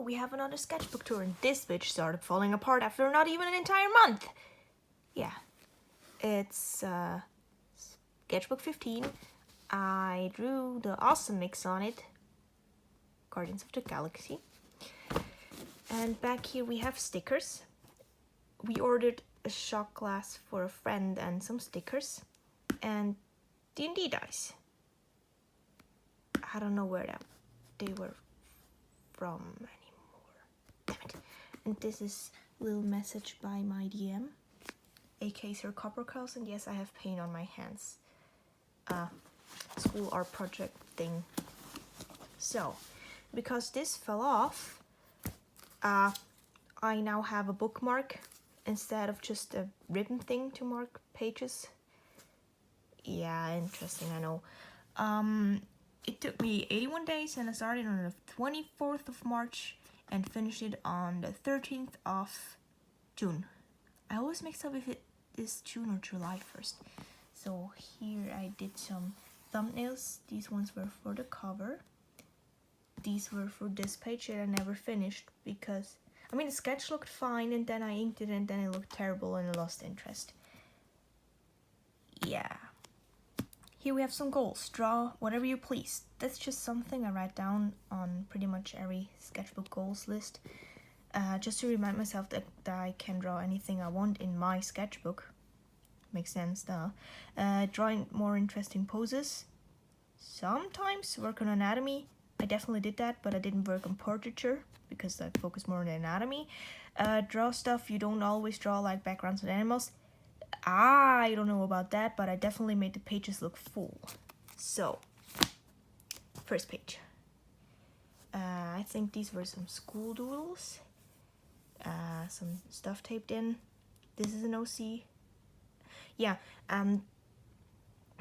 we have another sketchbook tour, and this bitch started falling apart after not even an entire month. Yeah, it's Sketchbook 15. I drew the awesome mix on it, Guardians of the Galaxy. And back here we have stickers. We ordered a shot glass for a friend and some stickers, and D&D dice. I don't know where they were from anymore. Damn it. And this is a little message by my DM, aka Sir Copper Curls, and yes, I have paint on my hands. School art project thing. So, because this fell off, I now have a bookmark instead of just a ribbon thing to mark pages. Yeah, interesting, I know. It took me 81 days, and I started on the 24th of March and finished it on the 13th of June. I always mix up if it is June or July 1st. So here I did some thumbnails. These ones were for the cover. These were for this page that I never finished because, I mean, the sketch looked fine, and then I inked it, and then it looked terrible, and I lost interest. Yeah. Here we have some goals. Draw whatever you please. That's just something I write down on pretty much every sketchbook goals list. Just to remind myself that I can draw anything I want in my sketchbook. Makes sense, duh. Drawing more interesting poses. Sometimes work on anatomy. I definitely did that, but I didn't work on portraiture because I focus more on the anatomy. Draw stuff you don't always draw, like backgrounds and animals. I don't know about that, but I definitely made the pages look full. So, first page. I think these were some school doodles. Some stuff taped in. This is an OC. Yeah,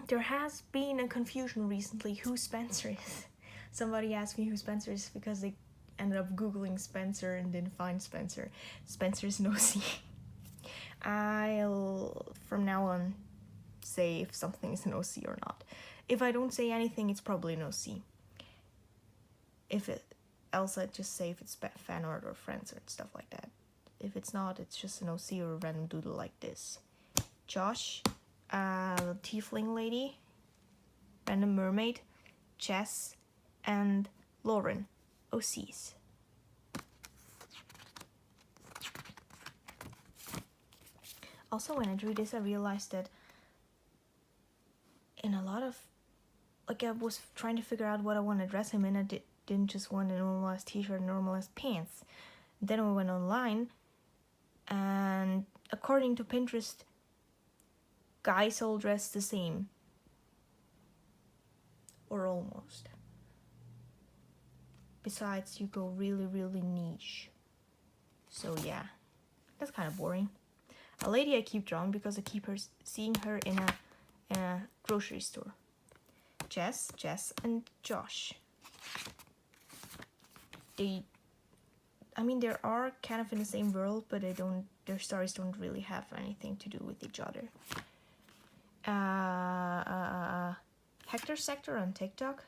there has been a confusion recently who Spencer is. Somebody asked me who Spencer is because they ended up Googling Spencer and didn't find Spencer. Spencer is an OC. I'll, from now on, say if something is an OC or not. If I don't say anything, it's probably an OC. Else I'd just say if it's fan art or friends or stuff like that. If it's not, it's just an OC or a random doodle like this. Josh, tiefling lady, random mermaid, Jess, and Lauren, OCs. Also, when I drew this, I realized that in a lot of, like, I was trying to figure out what I want to dress him in. I didn't just want a normalized t-shirt, normalized pants. Then I went online, and according to Pinterest, guys all dress the same. Or almost. Besides, you go really, really niche. So yeah, that's kind of boring. A lady I keep drawing because I keep seeing her in a grocery store. Jess, and Josh. They are kind of in the same world, but their stories don't really have anything to do with each other. Hector Sector on TikTok.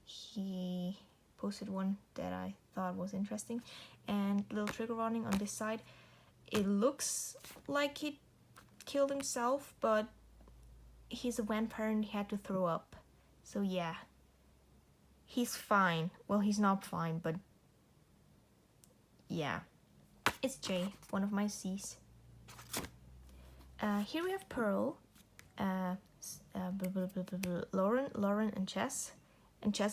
He posted one that I thought was interesting, and little trigger warning on this side. It looks like he killed himself, but he's a vampire and he had to throw up. So yeah, he's fine. Well, he's not fine, but yeah. It's Jay, one of my C's. Here we have Pearl, Lauren, and Chess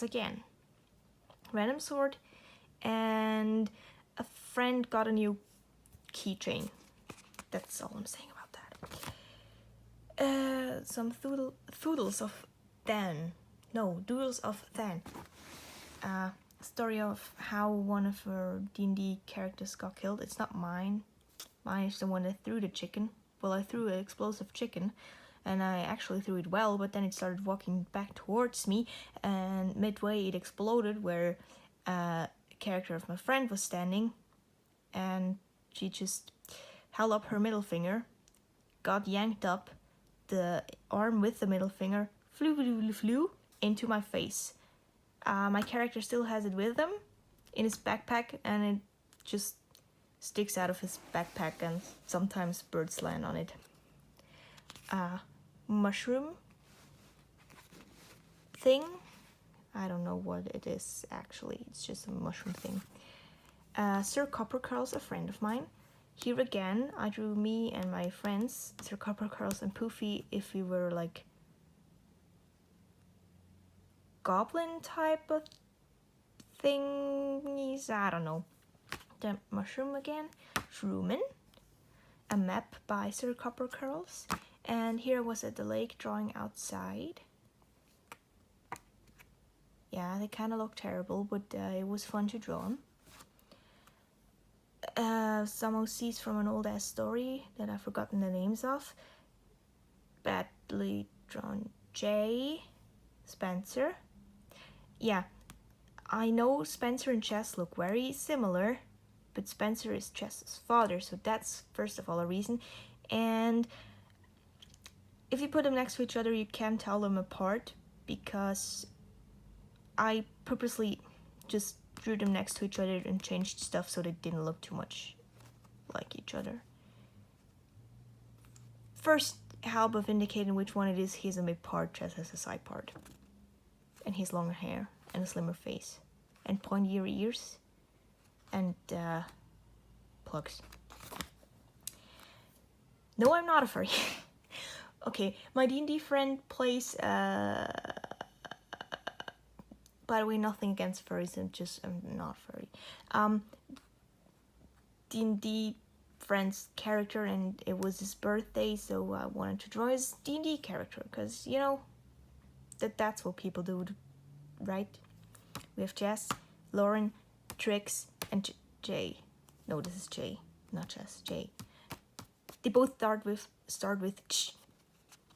again. Random sword, and a friend got a new keychain. That's all I'm saying about that. Some doodles of Than. Story of how one of her D&D characters got killed. It's not mine. Mine is the one that threw the chicken. Well, I threw an explosive chicken, and I actually threw it well, but then it started walking back towards me, and midway it exploded where a character of my friend was standing, and she just held up her middle finger, got yanked up, the arm with the middle finger flew into my face. My character still has it with them. in his backpack, and it just sticks out of his backpack, and sometimes birds land on it. Mushroom thing. I don't know what it is actually. It's just a mushroom thing. Sir Coppercurls, a friend of mine. Here again, I drew me and my friends, Sir Coppercurls and Poofy, if we were like goblin type of thingies. I don't know. The mushroom again. Shroomin. A map by Sir Coppercurls. And here I was at the lake drawing outside. Yeah, they kind of look terrible, but it was fun to draw them. Some OCs from an old ass story that I've forgotten the names of. Badly drawn Jay. Spencer. Yeah, I know Spencer and Chess look very similar, but Spencer is Chess's father, so that's first of all a reason. And if you put them next to each other, you can't tell them apart, because I purposely just drew them next to each other and changed stuff so they didn't look too much like each other. First help of indicating which one it is, he's a mid part, Chess has a side part. And he has longer hair and a slimmer face and pointier ears and plugs. No, I'm not a furry. Okay, my D&D friend plays by the way, nothing against furries, I'm not furry. D&D friend's character, and it was his birthday, so I wanted to draw his D&D character, because, you know, that's what people do, right? We have Jess, Lauren, Trix, and Jay. No, this is Jay, not Jess, Jay. They both start with ch.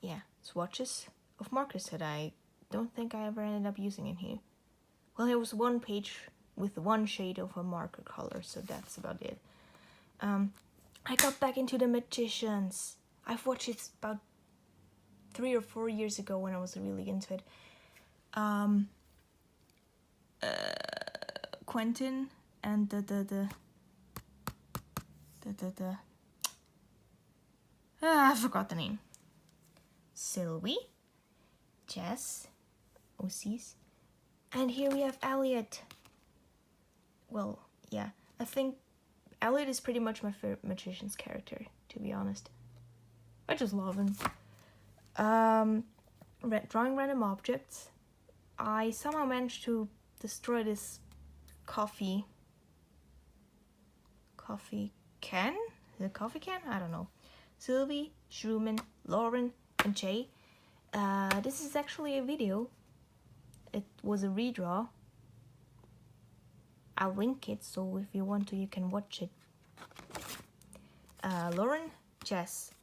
Yeah, swatches of markers that I don't think I ever ended up using in here. Well, there was one page with one shade of a marker color, so that's about it. I got back into The Magicians. I've watched it about 3 or 4 years ago when I was really into it. Quentin and I forgot the name. Sylvie, Jess, OCs, and here we have Elliot. Well, yeah, I think Elliot is pretty much my favorite Magician's character, to be honest. I just love him. Drawing random objects. I somehow managed to destroy this coffee can? Is it a coffee can? I don't know. Sylvie, Shroomin, Lauren, and Jay. This is actually a video. It was a redraw. I'll link it, so if you want to, you can watch it. Lauren, Jess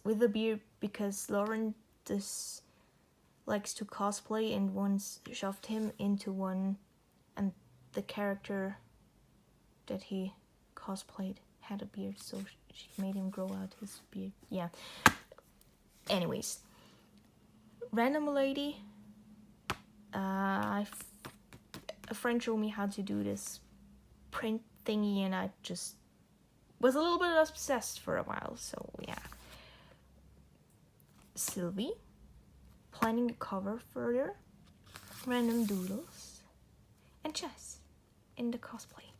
with a beard, because Lauren just likes to cosplay and once shoved him into one, and the character that he cosplayed had a beard, so she made him grow out his beard. Yeah. Anyways, random lady. A friend showed me how to do this print thingy, and I just was a little bit obsessed for a while, so yeah. Sylvie, planning the cover further, random doodles, and Chess in the cosplay.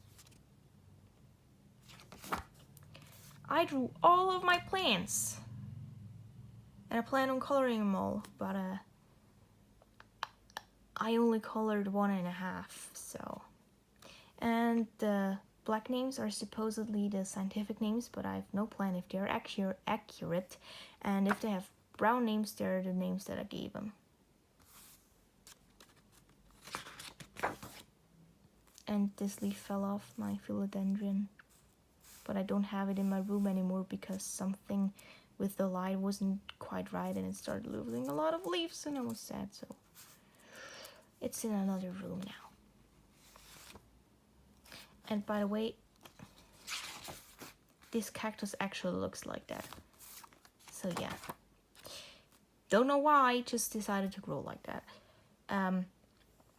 I drew all of my plants, and I plan on coloring them all, but I only colored 1.5, so. And the black names are supposedly the scientific names, but I have no plan if they're accurate, and if they have brown names, they're the names that I gave them. And this leaf fell off my philodendron, but I don't have it in my room anymore because something with the light wasn't quite right, and it started losing a lot of leaves, and I was sad, so it's in another room now. And by the way, this cactus actually looks like that. So yeah. Don't know why, just decided to grow like that.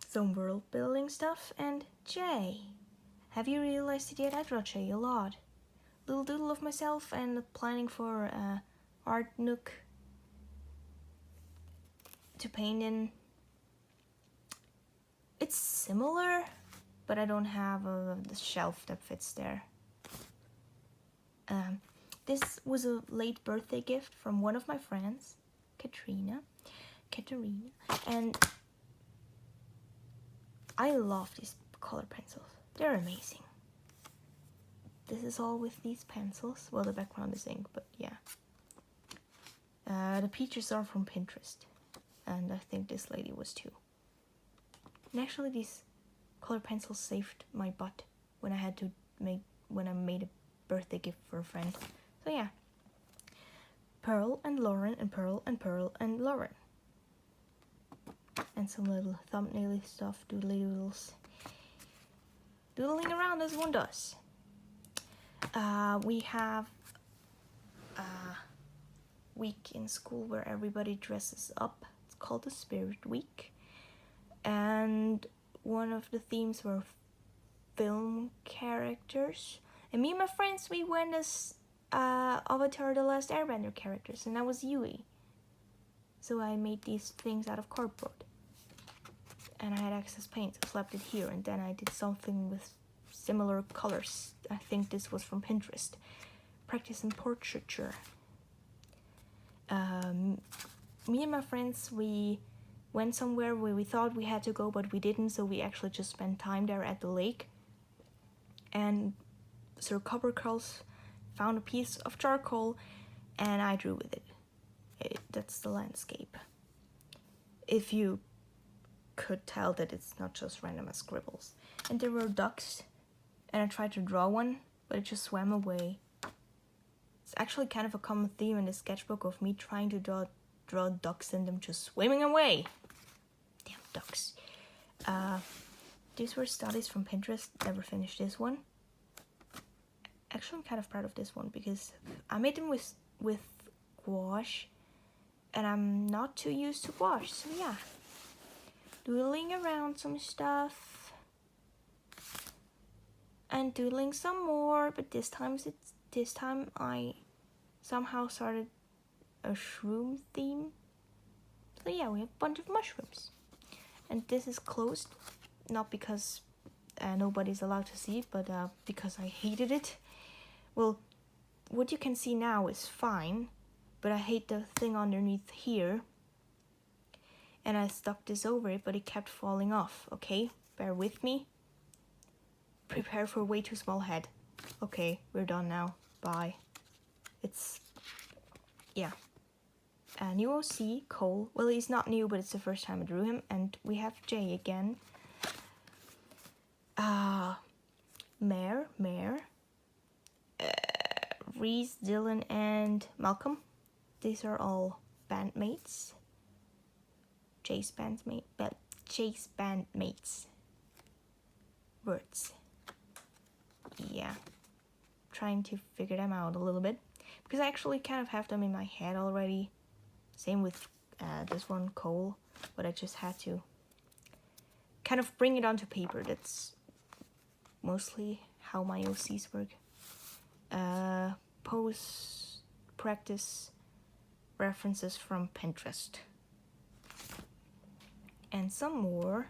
Some world building stuff, and Jay. Have you realized it yet? I draw Jay a lot. Little doodle of myself and planning for art nook to paint in. It's similar, but I don't have the shelf that fits there. This was a late birthday gift from one of my friends, Katerina, and I love these color pencils. They're amazing. This is all with these pencils. Well, the background is ink, but yeah. The pictures are from Pinterest, and I think this lady was too. And actually, these color pencils saved my butt when I made a birthday gift for a friend. So yeah, Pearl and Lauren and Pearl and Pearl and Lauren, and some little thumbnail stuff, doodly doodles, doodling around as one does. We have a week in school where everybody dresses up. It's called the Spirit Week, and one of the themes were film characters. And me and my friends, we went as Avatar: The Last Airbender characters, and I was Yui. So I made these things out of cardboard, and I had excess paint, so I slapped it here, and then I did something with similar colors. I think this was from Pinterest. Practice in portraiture. Me and my friends, we went somewhere where we thought we had to go, but we didn't, so we actually just spent time there at the lake. And Sir Coppercurls found a piece of charcoal, and I drew with it. That's the landscape. If you could tell that it's not just random scribbles. And there were ducks, and I tried to draw one, but it just swam away. It's actually kind of a common theme in the sketchbook of me trying to draw ducks and them just swimming away. Damn ducks. These were studies from Pinterest. Never finished this one. Actually, I'm kind of proud of this one because I made them with gouache, and I'm not too used to gouache, so yeah. Doodling around some stuff and doodling some more, but this time I somehow started a shroom theme. So yeah, we have a bunch of mushrooms, and this is closed, not because nobody's allowed to see it, but because I hated it. Well, what you can see now is fine, but I hate the thing underneath here, and I stuck this over it, but it kept falling off. Okay, bear with me. Prepare for way too small head. Okay, we're done now. Bye. Yeah. New OC, Cole. Well, he's not new, but it's the first time I drew him. And we have Jay again. Mare. Reese, Dylan, and Malcolm. These are all bandmates. Jay's bandmates. Words. Yeah. Trying to figure them out a little bit. Because I actually kind of have them in my head already. Same with this one, Cole. But I just had to kind of bring it onto paper. That's mostly how my OCs work. Pose, practice, references from Pinterest. And some more.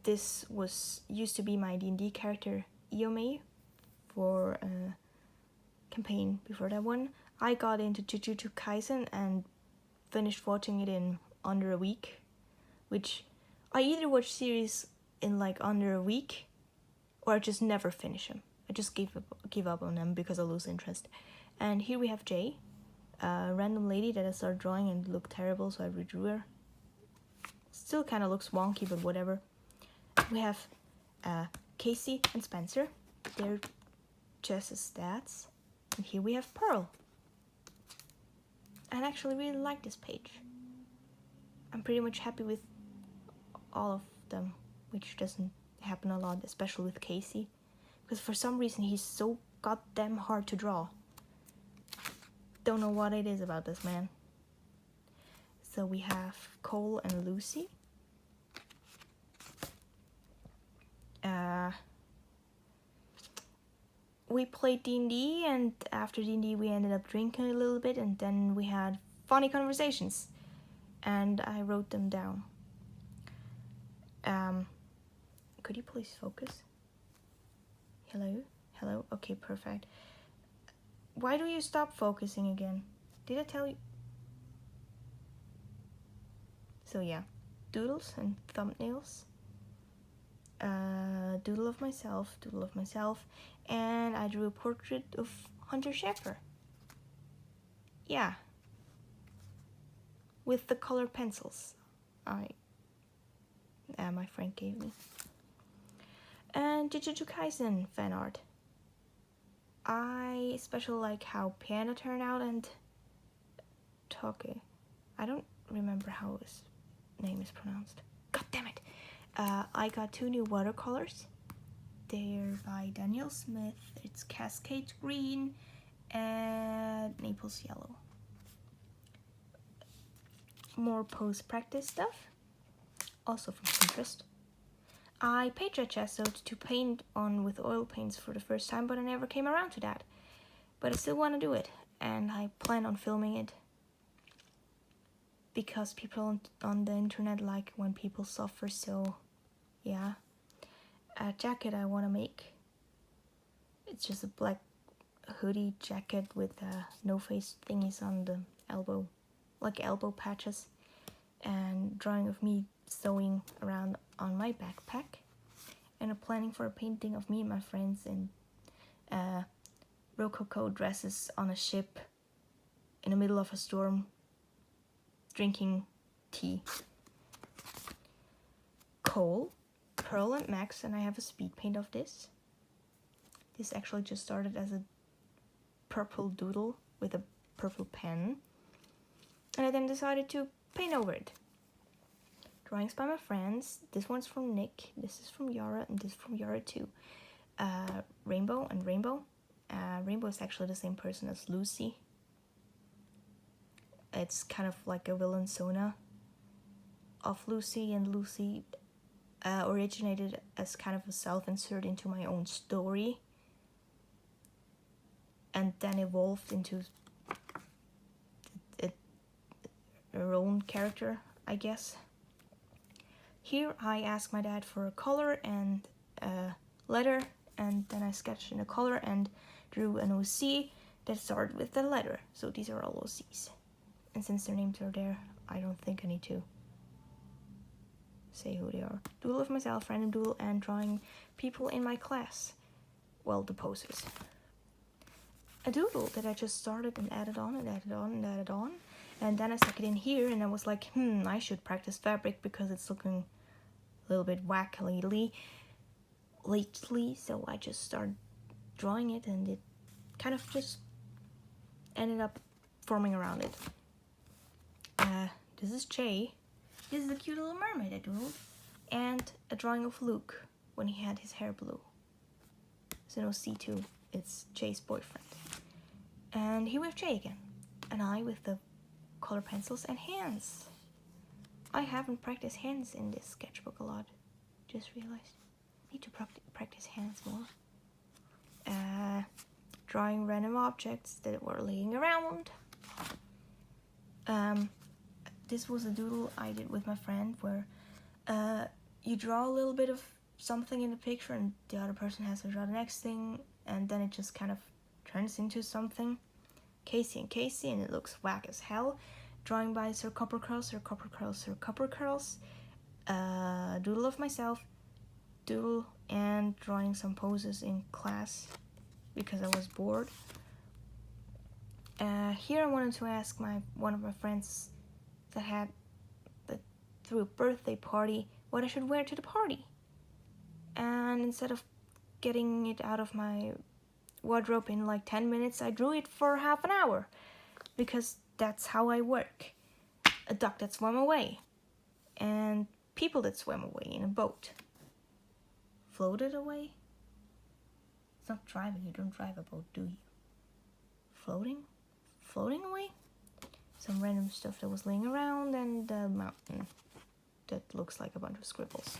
This used to be my D&D character, Iome, for a campaign before that one. I got into Jujutsu Kaisen and finished watching it in under a week, which I either watch series in like under a week, or I just never finish them. I just give up on them because I lose interest. And here we have Jay, a random lady that I started drawing and looked terrible, so I redrew her. Still kind of looks wonky, but whatever. We have Casey and Spencer. They're just as stats. And here we have Pearl. I actually really like this page. I'm pretty much happy with all of them, which doesn't happen a lot, especially with Casey. Because for some reason he's so goddamn hard to draw. Don't know what it is about this man. So we have Cole and Lucy. we played D&D, and after D&D we ended up drinking a little bit, and then we had funny conversations, and I wrote them down. Could you please focus? Hello? Hello? Okay, perfect. Why do you stop focusing again? Did I tell you? So yeah, doodles and thumbnails. Doodle of myself, and I drew a portrait of Hunter Shepherd. Yeah. With the color pencils my friend gave me. And Jujutsu Kaisen fan art. I especially like how Piano turned out, and Toke. I don't remember how his name is pronounced. God damn it. I got 2 new watercolors. They're by Daniel Smith. It's Cascade Green and Naples Yellow. More post-practice stuff, also from Pinterest. I paid Chesto to paint on with oil paints for the first time, but I never came around to that. But I still want to do it, and I plan on filming it. Because people on the internet like when people suffer, so yeah. A jacket I want to make. It's just a black hoodie jacket with no face thingies on the elbow, like elbow patches, and drawing of me sewing around on my backpack, and a planning for a painting of me and my friends in rococo dresses on a ship in the middle of a storm, drinking tea. Cole, Pearl, and Max, and I have a speed paint of this. This actually just started as a purple doodle with a purple pen, and I then decided to paint over it. Drawings by my friends. This one's from Nick, this is from Yara, and this is from Yara too. Rainbow and Rainbow. Rainbow is actually the same person as Lucy. It's kind of like a villain persona of Lucy, and Lucy originated as kind of a self-insert into my own story, and then evolved into her own character, I guess. Here I asked my dad for a color and a letter, and then I sketched in a color and drew an OC that started with the letter. So these are all OCs. And since their names are there, I don't think I need to say who they are. Doodle of myself, random doodle, and drawing people in my class. Well, the posers. A doodle that I just started and added on and added on and added on. And then I stuck it in here, and I was like, I should practice fabric because it's looking a little bit whack lately. So I just started drawing it, and it kind of just ended up forming around it. This is Jay. This is a cute little mermaid I doodled. And a drawing of Luke when he had his hair blue. So no C2, it's Jay's boyfriend. And here we have Jay again. And I with the color pencils and hands. I haven't practiced hands in this sketchbook a lot. Just realized. Need to practice hands more. Drawing random objects that were laying around. This was a doodle I did with my friend where you draw a little bit of something in the picture and the other person has to draw the next thing, and then it just kind of turns into something. Casey, and it looks whack as hell. Drawing by Sir Copper Curls. Doodle of myself, doodle, and drawing some poses in class because I was bored. Here I wanted to ask one of my friends that threw a birthday party what I should wear to the party. And instead of getting it out of my wardrobe in like 10 minutes, I drew it for half an hour. Because that's how I work. A duck that swam away. And people that swam away in a boat. Floated away? It's not driving, you don't drive a boat, do you? Floating away? Some random stuff that was laying around, and the mountain that looks like a bunch of scribbles.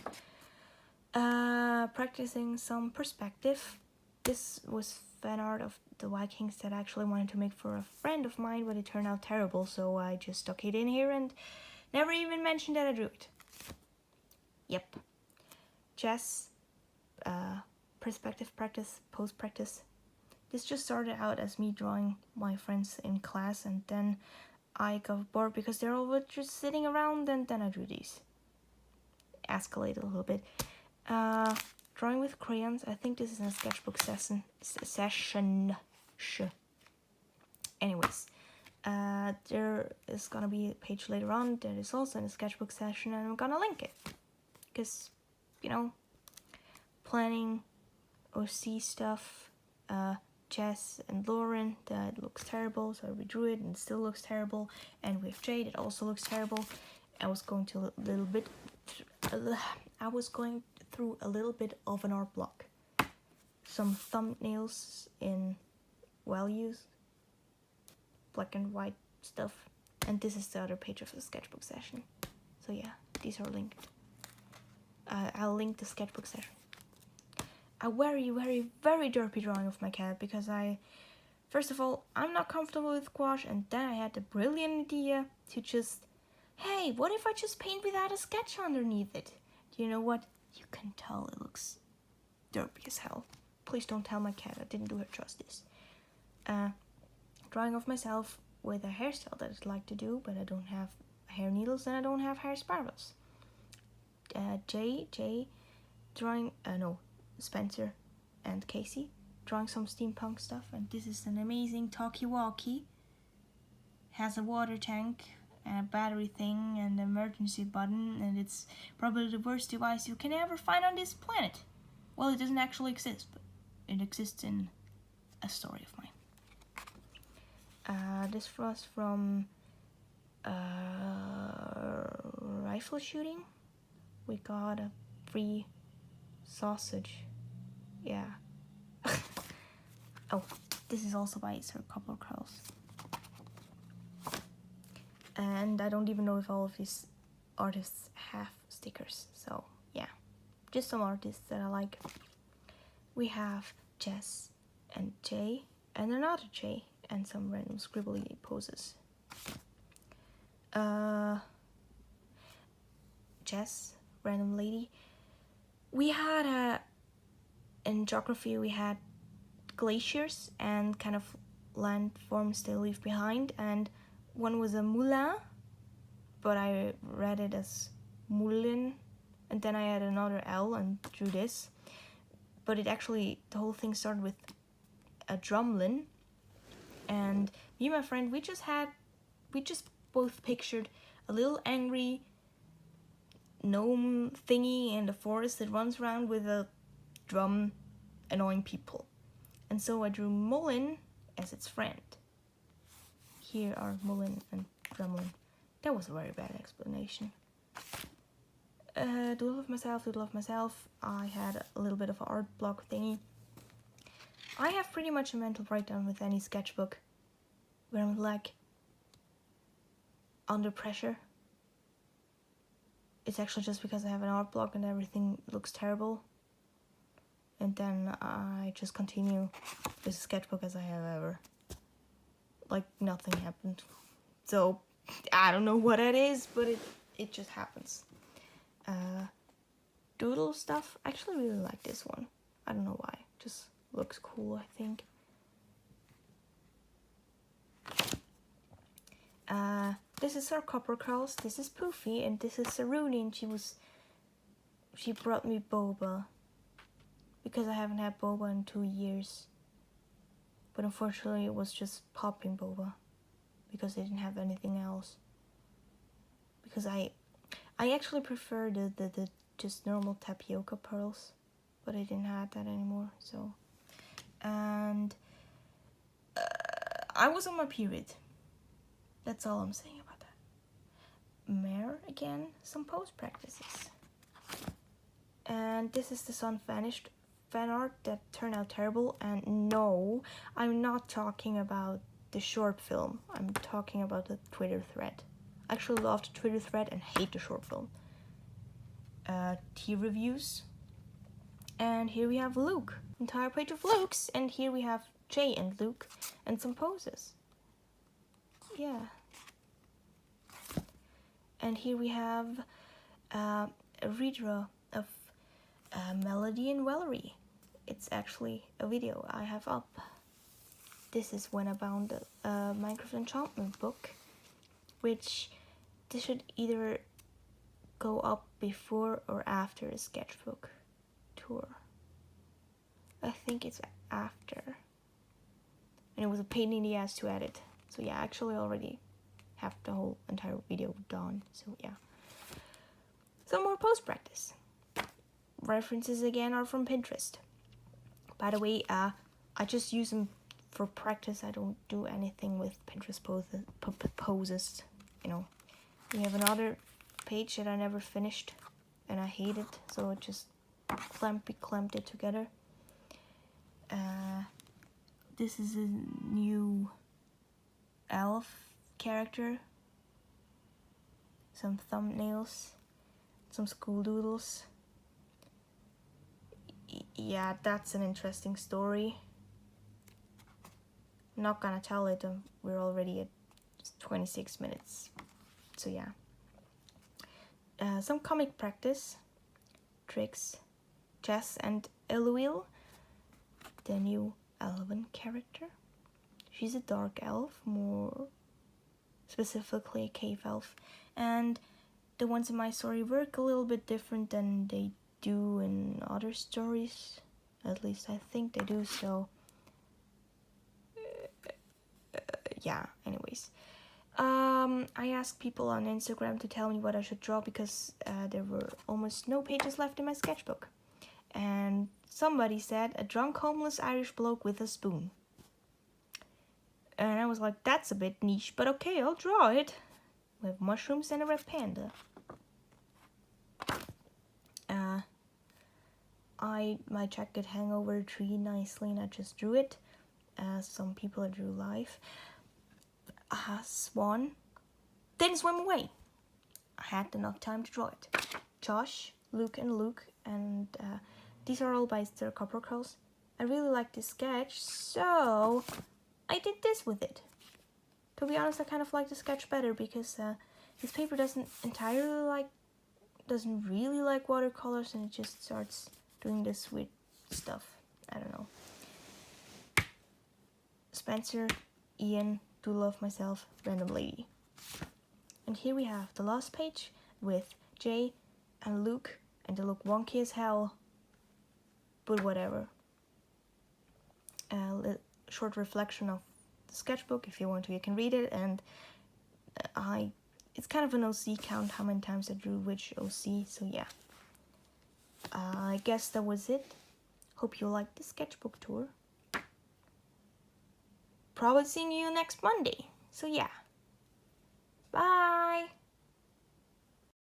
Practicing some perspective This was fan art of the Vikings that I actually wanted to make for a friend of mine, but it turned out terrible, so I just stuck it in here and never even mentioned that I drew it. Yep. Chess, perspective practice, pose practice. This just started out as me drawing my friends in class, and then I got bored because they're all just sitting around, and then I drew these. Escalated a little bit. Drawing with crayons. I think this is a sketchbook session. Anyways, there is gonna be a page later on that is also in a sketchbook session, and I'm gonna link it because, you know, planning OC stuff. Jess and Lauren, that looks terrible, so I redrew it and it still looks terrible. And with Jade, it also looks terrible. I was going through a little bit of an art block. Some thumbnails in well-used black and white stuff, and this is the other page of the sketchbook session. So yeah, these are linked. I'll link the sketchbook session. A very, very, very derpy drawing of my cat because first of all, I'm not comfortable with gouache, and then I had the brilliant idea to just, hey, what if I just paint without a sketch underneath it? Do you know what? You can tell it looks derpy as hell. Please don't tell my cat, I didn't do her justice. Drawing of myself with a hairstyle that I'd like to do, but I don't have hair needles and I don't have hair spirals. Spencer and Casey drawing some steampunk stuff, and this is an amazing talkie-walkie. Has a water tank and a battery thing and an emergency button, and it's probably the worst device you can ever find on this planet. Well, it doesn't actually exist, but it exists in a story of mine. This was from rifle shooting. We got a free sausage. Yeah. Oh, this is also by Sir Couple Curls. And I don't even know if all of these artists have stickers. So yeah, just some artists that I like. We have Jess and Jay and another Jay and some random scribbly poses. Jess, random lady. We had in geography we had glaciers and kind of landforms they leave behind, and one was a moulin, but I read it as moulin, and then I had another L and drew this. But it actually, the whole thing started with a drumlin, and me and my friend, we just both pictured a little angry gnome thingy in the forest that runs around with a drum annoying people. And so I drew Mullen as its friend. Here are Mullen and Drumlin. That was a very bad explanation. Doodle of myself. I had a little bit of an art block thingy. I have pretty much a mental breakdown with any sketchbook where I'm like under pressure. It's actually just because I have an art block and everything looks terrible. And then I just continue with the sketchbook as I have ever. Like nothing happened. So I don't know what it is, but it just happens. Doodle stuff. I actually really like this one. I don't know why. Just looks cool, I think. This is our Copper Curls. This is Poofy, and this is Saruni, and she brought me boba. Because I haven't had boba in 2 years. But unfortunately it was just popping boba. Because they didn't have anything else. Because I actually prefer the just normal tapioca pearls. But I didn't have that anymore, so. And I was on my period. That's all I'm saying about that. Mare again, some pose practices. And this is the Sun Vanished fan art that turned out terrible. And no, I'm not talking about the short film. I'm talking about the Twitter thread. I actually love the Twitter thread and hate the short film. Tea reviews. And here we have Luke, entire page of Luke's, and here we have Jay and Luke and some poses. Yeah. And here we have a redraw of Melody and Valerie. It's actually a video I have up. This is when I bound the Minecraft Enchantment book, which this should either go up before or after the sketchbook tour. I think it's after. And it was a pain in the ass to edit. So yeah, I actually already have the whole entire video done. So yeah. Some more post practice. References again are from Pinterest. By the way, I just use them for practice. I don't do anything with Pinterest poses, you know. We have another page that I never finished and I hate it, so I just clamped it together. This is a new elf character. Some thumbnails, some school doodles. Yeah, that's an interesting story. I'm not gonna tell it, we're already at 26 minutes. So yeah. Some comic practice, tricks, Jess and Eloil, the new elven character. She's a dark elf, more specifically a cave elf, and the ones in my story work a little bit different than they do in other stories. At least I think they do, so yeah, anyways. I asked people on Instagram to tell me what I should draw because there were almost no pages left in my sketchbook. And somebody said a drunk homeless Irish bloke with a spoon. And I was like, that's a bit niche, but okay, I'll draw it. With mushrooms and a red panda. My jacket hang over a tree nicely and I just drew it. Some people I drew live. Swan didn't swim away. I had enough time to draw it. Josh, Luke, and these are all by Stir Copper Curls. I really like this sketch, so I did this with it. To be honest, I kind of like the sketch better because this paper doesn't really like watercolors, and it just starts doing this weird stuff. I don't know. Spencer, Ian, Do Love Myself, Random Lady. And here we have the last page with Jay and Luke, and they look wonky as hell, but whatever. A short reflection of the sketchbook. If you want to, you can read it, and it's kind of an OC count, how many times I drew which OC, so yeah. I guess that was it. Hope you liked the sketchbook tour. Probably seeing you next Monday, so yeah. Bye!